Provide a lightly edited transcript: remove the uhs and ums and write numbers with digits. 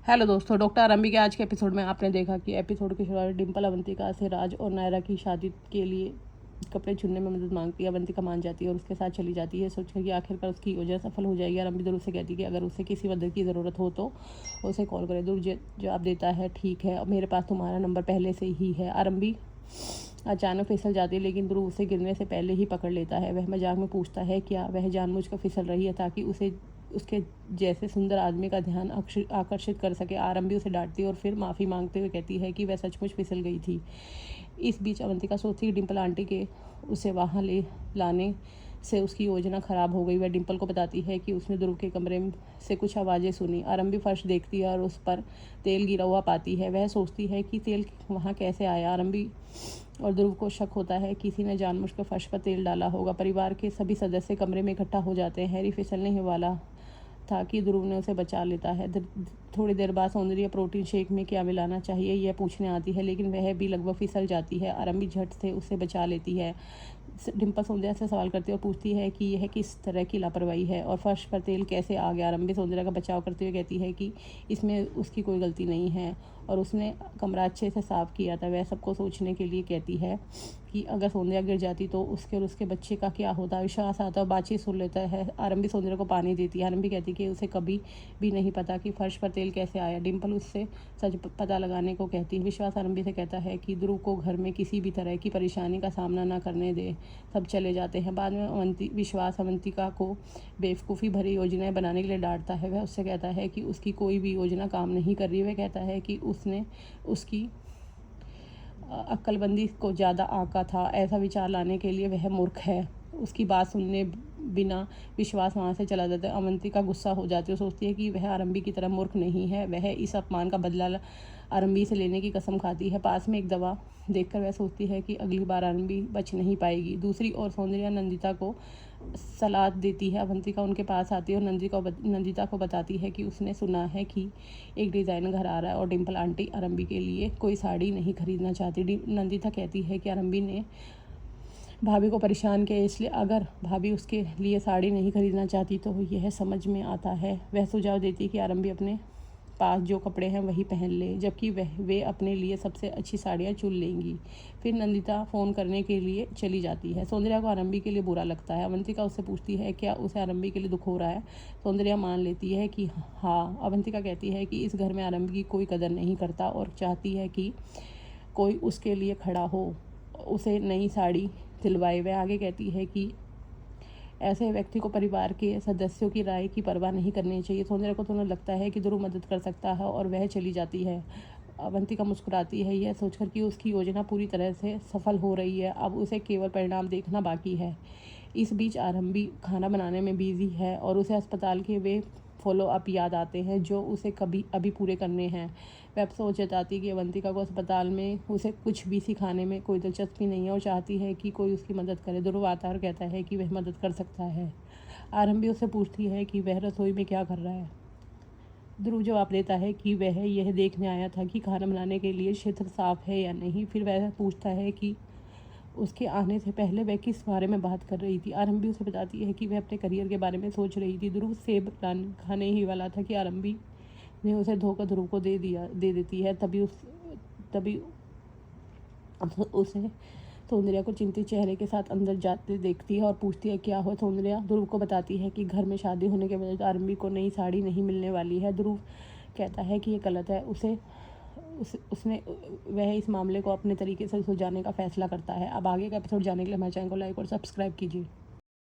Hello दोस्तों, doctor आरंभी के आज के एपिसोड में आपने देखा कि एपिसोड की शुरुआत डिम्पल अवंतिका से राज और नायरा की शादी के लिए कपड़े चुनने में मदद मांगती है। अवंतिका मान जाती है और उसके साथ चली जाती है, सोचकर कि आखिरकार उसकी योजना सफल हो जाएगी। आरंभी ध्रुव से कहती है कि अगर उसे किसी मदद की ज़रूरत हो तो उसे कॉल करे। ध्रुव जवाब देता है, ठीक है, मेरे पास तुम्हारा नंबर पहले से ही है। आरंभी अचानक फिसल जाती है, लेकिन ध्रुव उसे गिरने से पहले ही पकड़ लेता है। वह मजाक में पूछता है क्या वह जानबूझकर फिसल रही है ताकि उसे उसके जैसे सुंदर आदमी का ध्यान आकर्षित कर सके। आरंभी उसे डांटती है और फिर माफ़ी मांगते हुए कहती है कि वह सचमुच फिसल गई थी। इस बीच अवंतिका सोचती है कि डिम्पल आंटी के उसे वहाँ ले लाने से उसकी योजना ख़राब हो गई। वह डिम्पल को बताती है कि उसने ध्रुव के कमरे से कुछ आवाज़ें सुनी। आरंभी फर्श देखती है और उस पर तेल गिरा हुआ पाती है। वह सोचती है कि तेल वहाँ कैसे आया। आरंभी और ध्रुव को शक होता है किसी ने जानबूझकर फर्श पर तेल डाला होगा। परिवार के सभी सदस्य कमरे में इकट्ठा हो जाते हैं। हैरी फिसलने ही वाला था कि ध्रुव ने उसे बचा लेता है। थोड़ी देर बाद सौंदर्य प्रोटीन शेक में क्या मिलाना चाहिए यह पूछने आती है, लेकिन वह भी लगभग फिसल जाती है। आरंभी झट से उसे बचा लेती है। डिम्पल सौंदर्या से सवाल करती है और पूछती है कि यह किस तरह की लापरवाही है और फर्श पर तेल कैसे आ गया। आरंभी सौंदर्या का बचाव करते हुए कहती है कि इसमें उसकी कोई गलती नहीं है और उसने कमरा अच्छे से साफ़ किया था। वह सबको सोचने के लिए कहती है कि अगर सौंदर्या गिर जाती तो उसके और उसके बच्चे का क्या होता। विश्वास आता है, बातचीत सुन लेता है। आरंभी सौंदर्या को पानी देती है। आरंभी कहती है कि उसे कभी भी नहीं पता कि फर्श पर तेल कैसे आया। डिम्पल उससे सच पता लगाने को कहती है। विश्वास आरंभी से कहता है कि ध्रुव को घर में किसी भी तरह की परेशानी का सामना न करने दे। सब चले जाते हैं। बाद में विश्वास अवंतिका को बेवकूफ़ी भरी योजनाएं बनाने के लिए डांटता है। वह उससे कहता है कि उसकी कोई भी योजना काम नहीं कर रही। वह कहता है कि उसने उसकी अक्लबंदी को ज़्यादा आंका था। ऐसा विचार लाने के लिए वह मूर्ख है। उसकी बात सुनने बिना विश्वास वहाँ से चला जाता है। अवंतिका गुस्सा हो जाती है और सोचती है कि वह आरंभी की तरह मूर्ख नहीं है। वह इस अपमान का बदला आरंभी से लेने की कसम खाती है। पास में एक दवा देखकर वह सोचती है कि अगली बार आरंभी बच नहीं पाएगी। दूसरी ओर सौंदर्या नंदिता को सलाह देती है। अवंतिका उनके पास आती है और नंदिता को बताती है कि उसने सुना है कि एक डिज़ाइनर घर आ रहा है और डिम्पल आंटी आरंभी के लिए कोई साड़ी नहीं खरीदना चाहती। नंदिता कहती है कि आरंभी ने भाभी को परेशान किया, इसलिए अगर भाभी उसके लिए साड़ी नहीं खरीदना चाहती तो यह समझ में आता है। वह सुझाव देती है कि आरंभी अपने पास जो कपड़े हैं वही पहन ले, जबकि वे अपने लिए सबसे अच्छी साड़ियाँ चुन लेंगी। फिर नंदिता फ़ोन करने के लिए चली जाती है। सौंदर्या को आरंभी के लिए बुरा लगता है। अवंतिका उससे पूछती है क्या उसे आरंभी के लिए दुख हो रहा है। सौंदर्या मान लेती है कि हाँ। अवंतिका कहती है कि इस घर में आरंभी की कोई कदर नहीं करता और चाहती है कि कोई उसके लिए खड़ा हो, उसे नई साड़ी दिलवाए। वह आगे कहती है कि ऐसे व्यक्ति को परिवार के सदस्यों की राय की परवाह नहीं करनी चाहिए। सौंदर्या को तो लगता है कि ध्रुव मदद कर सकता है और वह चली जाती है। अवंतिका मुस्कुराती है, यह सोचकर कि उसकी योजना पूरी तरह से सफल हो रही है। अब उसे केवल परिणाम देखना बाकी है। इस बीच आरंभी खाना बनाने में बिजी है और उसे अस्पताल के वे फॉलो अप याद आते हैं जो उसे कभी अभी पूरे करने हैं। वह सोच जताती कि अवंतिका को अस्पताल में उसे कुछ भी सिखाने में कोई दिलचस्पी नहीं है और चाहती है कि कोई उसकी मदद करे। ध्रुव आता है और कहता है कि वह मदद कर सकता है। आरंभी उससे पूछती है कि वह रसोई में क्या कर रहा है। ध्रुव जवाब देता है कि वह यह देखने आया था कि खाना बनाने के लिए क्षेत्र साफ है या नहीं। फिर वह पूछता है कि उसके आने से पहले वह किस बारे में बात कर रही थी। आरंभी उसे बताती है कि वह अपने करियर के बारे में सोच रही थी। ध्रुव सेब खाने ही वाला था कि आरंभी ने उसे धोखा ध्रुव को दे देती है। तभी उसे सौंदर्या को चिंतित चेहरे के साथ अंदर जाते देखती है और पूछती है क्या हुआ। सौंदर्या ध्रुव को बताती है कि घर में शादी होने के वजह से आरंभी को नई साड़ी नहीं मिलने वाली है। ध्रुव कहता है कि ये गलत है। उसने वह इस मामले को अपने तरीके से सुलझाने का फैसला करता है। अब आगे का एपिसोड जानने के लिए हमारे चैनल को लाइक और सब्सक्राइब कीजिए।